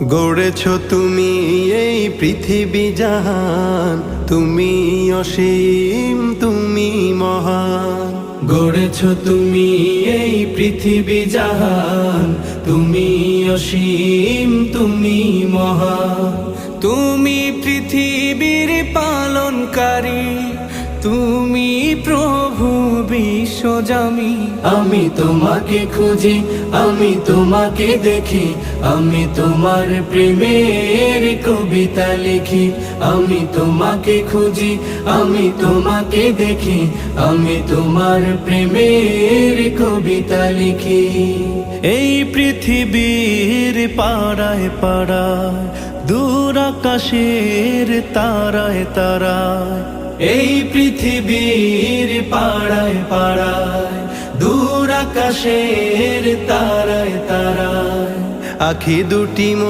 গড়েছ তুমি এই পৃথিবী জাহান, তুমি অসীম, তুমি মহান। গড়েছ তুমি এই পৃথিবী জাহান, তুমি অসীম, তুমি মহান। তুমি পৃথিবীর পালনকারী, তুমি প্রভু বিশ্বজামি। আমি তোমাকে খুঁজি, আমি তোমাকে দেখি, আমি তোমার প্রেমের কবিতা লিখি। আমি তোমাকে খুঁজি, আমি তোমাকে দেখি, আমি তোমার প্রেমের কবিতা লিখি। এই পৃথিবীর পাড়ায় পাড়ায়, দূর আকাশের তারায় তারায়, এই পৃথিবীর পাড়ায় পাড়ায়, দূর আকাশের তারায় তারায়, আখি দুটি